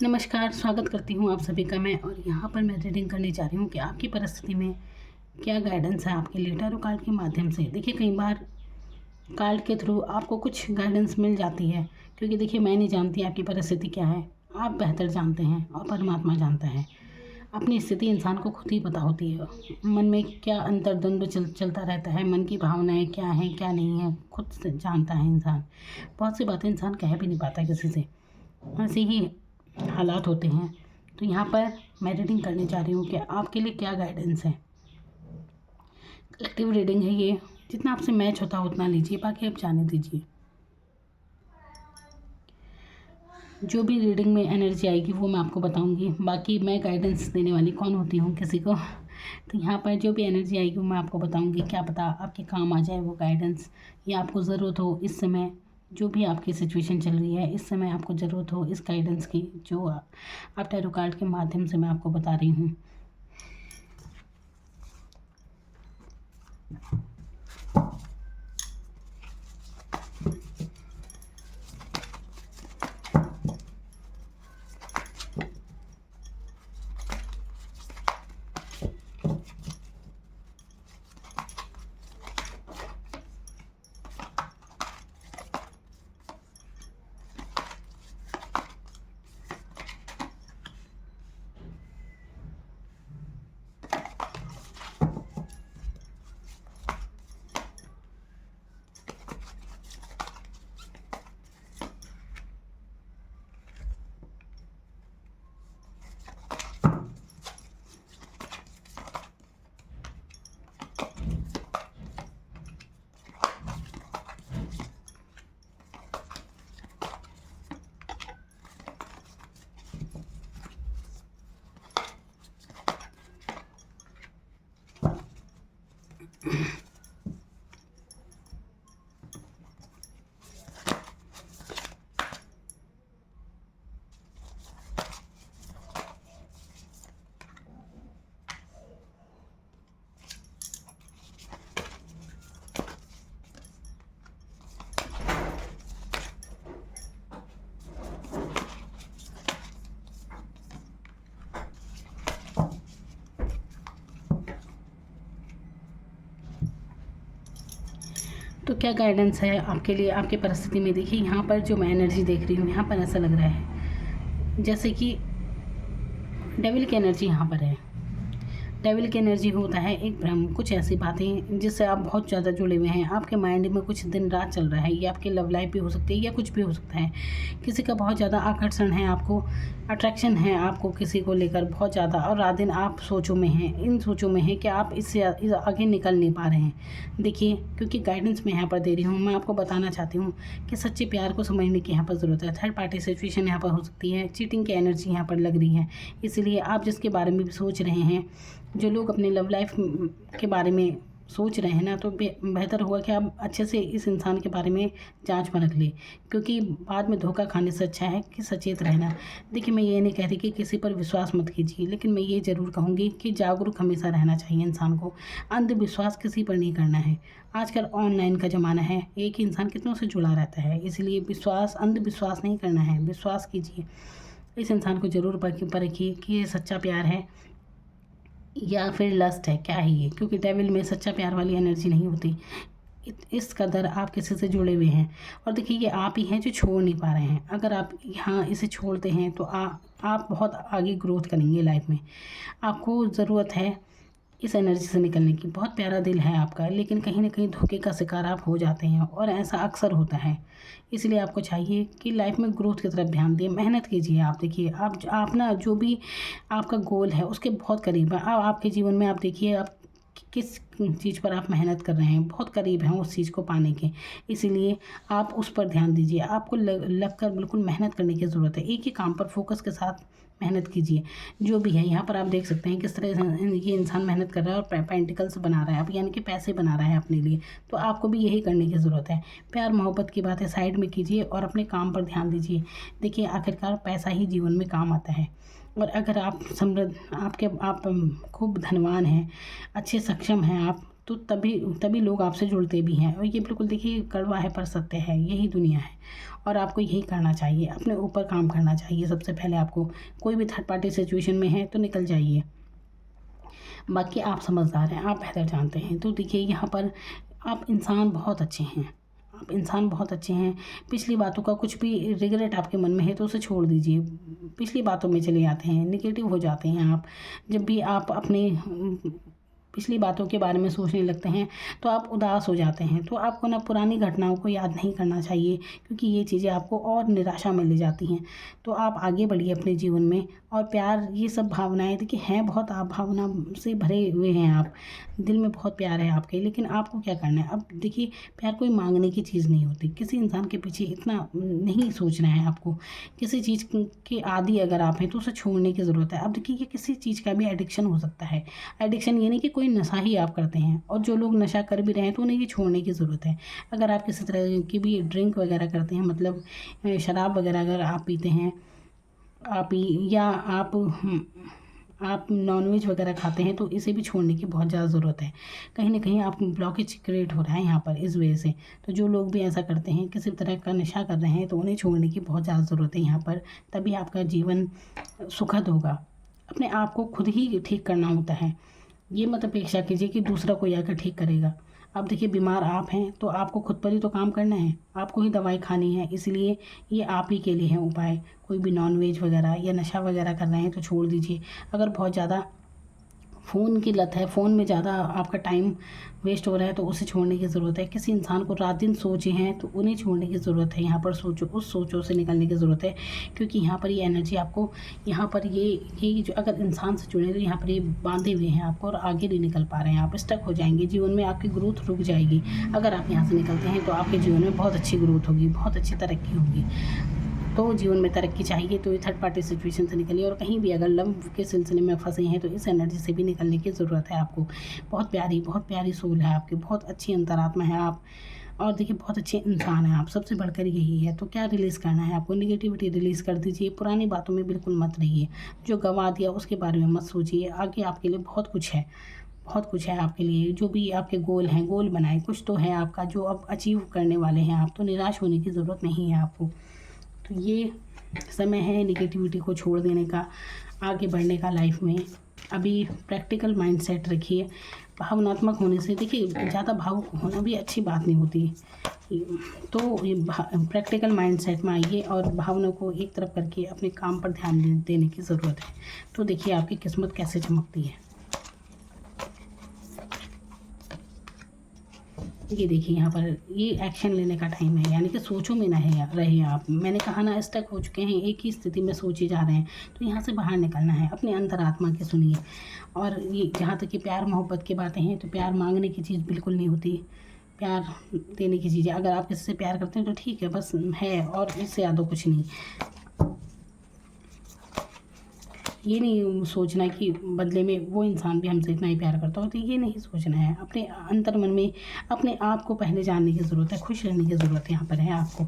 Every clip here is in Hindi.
नमस्कार, स्वागत करती हूँ आप सभी का मैं। और यहाँ पर मैं रीडिंग करने जा रही हूँ कि आपकी परिस्थिति में क्या गाइडेंस है आपके लिए टैरो कार्ड के माध्यम से। देखिए, कई बार कार्ड के थ्रू आपको कुछ गाइडेंस मिल जाती है, क्योंकि देखिए मैं नहीं जानती आपकी परिस्थिति क्या है, आप बेहतर जानते हैं और परमात्मा जानता है। अपनी स्थिति इंसान को खुद ही पता होती है। मन में क्या अंतर्द्वंद चलता रहता है, मन की भावनाएं क्या हैं क्या नहीं है, खुद से जानता है इंसान। बहुत सी बातें इंसान कह भी नहीं पाता किसी से, ऐसे ही हालात होते हैं। तो यहाँ पर मैं रीडिंग करने जा रही हूँ कि आपके लिए क्या गाइडेंस है। कलेक्टिव रीडिंग है ये, जितना आपसे मैच होता है उतना लीजिए, बाकी आप जाने दीजिए। जो भी रीडिंग में एनर्जी आएगी वो मैं आपको बताऊंगी। बाकी मैं गाइडेंस देने वाली कौन होती हूँ किसी को। तो यहाँ पर जो भी एनर्जी आएगी वो मैं आपको बताऊंगी। क्या पता आपके काम आ जाए वो गाइडेंस, या आपको ज़रूरत हो इस समय, जो भी आपकी सिचुएशन चल रही है इस समय आपको ज़रूरत हो इस गाइडेंस की, जो आप टैरो कार्ड के माध्यम से मैं आपको बता रही हूँ। तो क्या गाइडेंस है आपके लिए आपकी परिस्थिति में। देखिए, यहाँ पर जो मैं एनर्जी देख रही हूँ, यहाँ पर ऐसा लग रहा है जैसे कि डेविल की एनर्जी यहाँ पर है। डेविल की एनर्जी होता है एक भ्रम, कुछ ऐसी बातें जिससे आप बहुत ज़्यादा जुड़े हुए हैं। आपके माइंड में कुछ दिन रात चल रहा है, ये आपकी लव लाइफ भी हो सकती है या कुछ भी हो सकता है। किसी का बहुत ज़्यादा आकर्षण है आपको, अट्रैक्शन है आपको किसी को लेकर बहुत ज़्यादा, और रात दिन आप सोचों में हैं, इन सोचों में हैं कि आप इससे आगे निकल नहीं पा रहे हैं। देखिए, क्योंकि गाइडेंस मैं यहाँ पर दे रही हूँ, मैं आपको बताना चाहती हूँ कि सच्चे प्यार को समझने की यहाँ पर ज़रूरत है। थर्ड पार्टी सिचुएशन यहाँ पर हो सकती है, चीटिंग की एनर्जी यहाँ पर लग रही है। इसलिए आप जिसके बारे में भी सोच रहे हैं, जो लोग अपने लव लाइफ के बारे में सोच रहे हैं ना, तो बेहतर होगा कि आप अच्छे से इस इंसान के बारे में जांच परख लें, क्योंकि बाद में धोखा खाने से अच्छा है कि सचेत रहना। देखिए, मैं ये नहीं कह रही कि किसी पर विश्वास मत कीजिए, लेकिन मैं ये ज़रूर कहूँगी कि जागरूक हमेशा रहना चाहिए इंसान को। अंधविश्वास किसी पर नहीं करना है। आजकल ऑनलाइन का ज़माना है, एक ही इंसान कितनों से जुड़ा रहता है, इसलिए अंधविश्वास नहीं करना है, विश्वास कीजिए। इस इंसान को ज़रूर परखिए कि ये सच्चा प्यार है या फिर लस्ट है, क्या है ये, क्योंकि डेविल में सच्चा प्यार वाली एनर्जी नहीं होती। इस कदर आप किसी से जुड़े हुए हैं। और देखिए, ये आप ही हैं जो छोड़ नहीं पा रहे हैं। अगर आप यहाँ इसे छोड़ते हैं तो आप बहुत आगे ग्रोथ करेंगे लाइफ में। आपको ज़रूरत है इस एनर्जी से निकलने की। बहुत प्यारा दिल है आपका, लेकिन कहीं ना कहीं धोखे का शिकार आप हो जाते हैं, और ऐसा अक्सर होता है। इसलिए आपको चाहिए कि लाइफ में ग्रोथ की तरफ ध्यान दिए, मेहनत कीजिए। आप देखिए, आप ना जो भी आपका गोल है उसके बहुत करीब है। आपके जीवन में आप देखिए, आप किस चीज़ पर आप मेहनत कर रहे हैं, बहुत करीब हैं उस चीज़ को पाने के। इसीलिए आप उस पर ध्यान दीजिए। आपको लग कर बिल्कुल मेहनत करने की ज़रूरत है। एक ही काम पर फोकस के साथ मेहनत कीजिए। जो भी है, यहाँ पर आप देख सकते हैं किस तरह से ये इंसान मेहनत कर रहा है और पेंटिकल्स बना रहा है, अब यानी कि पैसे बना रहा है अपने लिए। तो आपको भी यही करने की ज़रूरत है। प्यार मोहब्बत की बातें साइड में कीजिए और अपने काम पर ध्यान दीजिए। देखिए, आखिरकार पैसा ही जीवन में काम आता है। और अगर आप समृद्ध, आप खूब धनवान हैं, अच्छे सक्षम हैं आप, तो तभी तभी लोग आपसे जुड़ते भी हैं। और ये बिल्कुल देखिए कड़वा है पर सत्य है, यही दुनिया है। और आपको यही करना चाहिए, अपने ऊपर काम करना चाहिए। सबसे पहले आपको कोई भी थर्ड पार्टी सिचुएशन में है तो निकल जाइए। बाकी आप समझदार हैं, आप बेहतर जानते हैं। तो देखिए यहाँ पर आप इंसान बहुत अच्छे हैं, आप इंसान बहुत अच्छे हैं। पिछली बातों का कुछ भी रिग्रेट आपके मन में है तो उसे छोड़ दीजिए। पिछली बातों में चले जाते हैं, नेगेटिव हो जाते हैं आप। जब भी आप अपने पिछली बातों के बारे में सोचने लगते हैं तो आप उदास हो जाते हैं। तो आपको ना पुरानी घटनाओं को याद नहीं करना चाहिए, क्योंकि ये चीज़ें आपको और निराशा में ले जाती हैं। तो आप आगे बढ़िए अपने जीवन में। और प्यार, ये सब भावनाएं देखिए हैं बहुत, आप भावना से भरे हुए हैं, आप दिल में बहुत प्यार है आपके। लेकिन आपको क्या करना है, अब देखिए प्यार कोई मांगने की चीज़ नहीं होती। किसी इंसान के पीछे इतना नहीं सोचना है आपको। किसी चीज़ के आदी अगर आप हैं तो उसे छोड़ने की ज़रूरत है। अब देखिए ये किसी चीज़ का भी एडिक्शन हो सकता है। एडिक्शन ये नहीं कि कोई नशा ही आप करते हैं, और जो लोग नशा कर भी रहे हैं तो उन्हें ये छोड़ने की ज़रूरत है। अगर आप किसी तरह की भी ड्रिंक वगैरह करते हैं, मतलब शराब वगैरह अगर आप पीते हैं, या आप नॉनवेज वगैरह खाते हैं, तो इसे भी छोड़ने की बहुत ज़्यादा ज़रूरत है। कहीं ना कहीं आप ब्लॉकेज क्रिएट हो रहा है यहाँ पर इस वजह से। तो जो लोग भी ऐसा करते हैं, किसी तरह का नशा कर रहे हैं, तो उन्हें छोड़ने की बहुत ज़्यादा ज़रूरत है यहाँ पर। तभी आपका जीवन सुखद होगा। अपने आप को खुद ही ठीक करना होता है। ये मत अपेक्षा कीजिए कि दूसरा कोई आकर ठीक करेगा। अब देखिए बीमार आप हैं तो आपको खुद पर ही तो काम करना है, आपको ही दवाई खानी है। इसलिए ये आप ही के लिए है उपाय। कोई भी नॉनवेज वगैरह या नशा वगैरह कर रहे हैं तो छोड़ दीजिए। अगर बहुत ज़्यादा फ़ोन की लत है, फ़ोन में ज़्यादा आपका टाइम वेस्ट हो रहा है, तो उसे छोड़ने की ज़रूरत है। किसी इंसान को रात दिन सोचे हैं तो उन्हें छोड़ने की ज़रूरत है। यहाँ पर सोचो, उस सोचों से निकलने की ज़रूरत है, क्योंकि यहाँ पर ये एनर्जी आपको, यहाँ पर ये जो अगर इंसान से जुड़े तो यहाँ पर ये बांधे हुए हैं आपको, और आगे नहीं निकल पा रहे हैं। आप स्टक हो जाएंगे, जीवन में आपकी ग्रोथ रुक जाएगी। अगर आप यहाँ से निकलते हैं तो आपके जीवन में बहुत अच्छी ग्रोथ होगी, बहुत अच्छी तरक्की होगी। तो जीवन में तरक्की चाहिए तो ये थर्ड पार्टी सिचुएशन से निकलिए। और कहीं भी अगर लव के सिलसिले में फंसे हैं तो इस एनर्जी से भी निकलने की ज़रूरत है आपको। बहुत प्यारी सोल है आपकी, बहुत अच्छी अंतरात्मा है आप। और देखिए बहुत अच्छे इंसान हैं आप, सबसे बढ़कर यही है। तो क्या रिलीज़ करना है आपको, निगेटिविटी रिलीज़ कर दीजिए। पुरानी बातों में बिल्कुल मत रहिए, जो गवा दिया उसके बारे में मत सोचिए। आगे आपके लिए बहुत कुछ है, बहुत कुछ है आपके लिए। जो भी आपके गोल हैं, गोल बनाए, कुछ तो है आपका जो अब अचीव करने वाले हैं आप। तो निराश होने की ज़रूरत नहीं है आपको। तो ये समय है निगेटिविटी को छोड़ देने का, आगे बढ़ने का लाइफ में। अभी प्रैक्टिकल माइंडसेट रखिए। भावनात्मक होने से देखिए ज़्यादा भावुक होना भी अच्छी बात नहीं होती। तो ये प्रैक्टिकल माइंडसेट में आइए और भावना को एक तरफ करके अपने काम पर ध्यान देने की ज़रूरत है। तो देखिए आपकी किस्मत कैसे चमकती है। ये देखिए यहाँ पर ये एक्शन लेने का टाइम है, यानी कि सोचों में ना रहे आप। मैंने कहा ना, स्टक हो चुके हैं, एक ही स्थिति में सोचे जा रहे हैं। तो यहाँ से बाहर निकलना है, अपने अंतरात्मा की सुनिए। और ये जहाँ तक कि प्यार मोहब्बत की बातें हैं, तो प्यार मांगने की चीज़ बिल्कुल नहीं होती, प्यार देने की चीज़ है। अगर आप किसी से प्यार करते हैं तो ठीक है, बस है, और इससे ज़्यादा कुछ नहीं। ये नहीं सोचना कि बदले में वो इंसान भी हमसे इतना ही प्यार करता हो, तो ये नहीं सोचना है। अपने अंतर मन में अपने आप को पहले जानने की ज़रूरत है, खुश रहने की ज़रूरत यहाँ पर है आपको।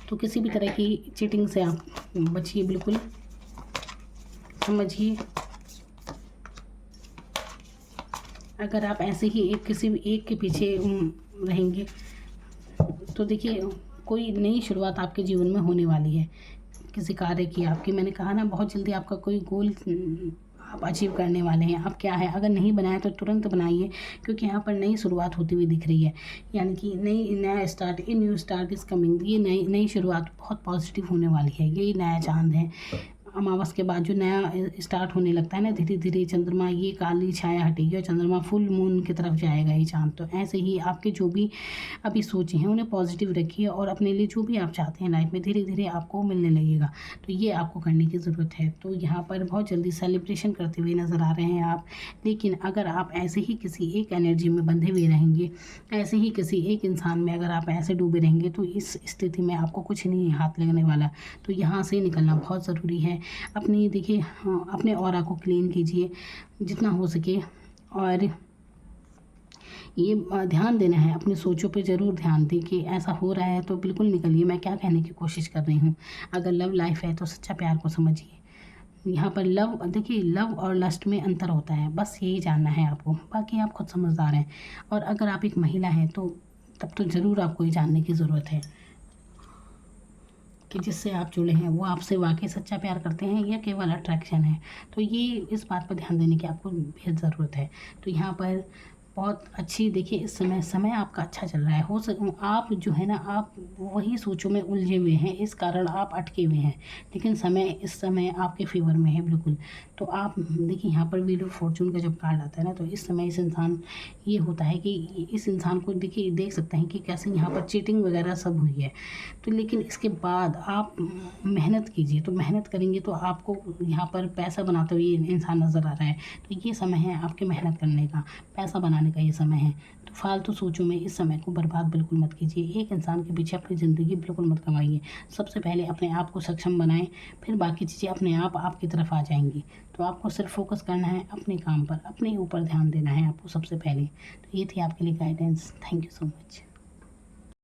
तो किसी भी तरह की चीटिंग से आप बचिए, बिल्कुल समझिए। अगर आप ऐसे ही किसी भी एक के पीछे रहेंगे तो देखिए कोई नई शुरुआत आपके जीवन में होने वाली है, किसी कार्य की आपकी। मैंने कहा ना, बहुत जल्दी आपका कोई गोल आप अचीव करने वाले हैं। अब क्या है, अगर नहीं बनाया तो तुरंत बनाइए, क्योंकि यहाँ पर नई शुरुआत होती हुई दिख रही है। यानी कि नया start, a new start is coming. ये नई शुरुआत बहुत पॉजिटिव होने वाली है। यही नया चांद है। अमावस के बाद जो नया स्टार्ट होने लगता है ना, धीरे धीरे चंद्रमा, ये काली छाया हटेगी और चंद्रमा फुल मून की तरफ जाएगा ये चांद। तो ऐसे ही आपके जो भी अभी सोचे हैं उन्हें पॉजिटिव रखिए, और अपने लिए जो भी आप चाहते हैं लाइफ में धीरे धीरे आपको मिलने लगेगा। तो ये आपको करने की ज़रूरत है। तो यहाँ पर बहुत जल्दी सेलिब्रेशन करते हुए नज़र आ रहे हैं आप। लेकिन अगर आप ऐसे ही किसी एक एनर्जी में बंधे हुए रहेंगे, ऐसे ही किसी एक इंसान में अगर आप ऐसे डूबे रहेंगे, तो इस स्थिति में आपको कुछ नहीं हाथ लगने वाला। तो यहाँ से निकलना बहुत ज़रूरी है। अपनी देखिए अपने ऑरा को क्लीन कीजिए जितना हो सके, और ये ध्यान देना है अपनी सोचों पे, ज़रूर ध्यान दें कि ऐसा हो रहा है तो बिल्कुल निकलिए। मैं क्या कहने की कोशिश कर रही हूँ, अगर लव लाइफ है तो सच्चा प्यार को समझिए। यहाँ पर लव, देखिए लव और लस्ट में अंतर होता है, बस यही जानना है आपको, बाकी आप खुद समझदार हैं। और अगर आप एक महिला हैं तो तब तो ज़रूर आपको ये जानने की ज़रूरत है कि जिससे आप जुड़े हैं वो आपसे वाकई सच्चा प्यार करते हैं या केवल अट्रैक्शन है। तो ये इस बात पर ध्यान देने की आपको बेहद ज़रूरत है। तो यहाँ पर बहुत अच्छी, देखिए इस समय आपका अच्छा चल रहा है। हो सक आप जो है ना, आप वही सोचों में उलझे हुए हैं, इस कारण आप अटके हुए हैं, लेकिन समय इस समय आपके फेवर में है बिल्कुल। तो आप देखिए यहाँ पर व्हील ऑफ फॉर्चून का जब कार्ड आता है ना, तो इस समय इस इंसान, ये होता है कि इस इंसान को देखिए देख सकते हैं कि कैसे यहाँ पर चीटिंग वगैरह सब हुई है। तो लेकिन इसके बाद आप मेहनत कीजिए, तो मेहनत करेंगे तो आपको यहाँ पर पैसा बनाते हुए इंसान नज़र आ रहा है। तो ये समय है आपके मेहनत करने का, पैसा बनाने का ये समय है। तो फालतू सोचों में इस समय को बर्बाद बिल्कुल मत कीजिए। एक इंसान के पीछे अपनी ज़िंदगी बिल्कुल मत कमाइए। सबसे पहले अपने आप को सक्षम बनाएं, फिर बाकी चीज़ें अपने आप आपकी तरफ आ जाएंगी। तो आपको सिर्फ फोकस करना है अपने काम पर, अपने ऊपर ध्यान देना है आपको सबसे पहले। तो ये थी आपके लिए guidance. Thank you so much.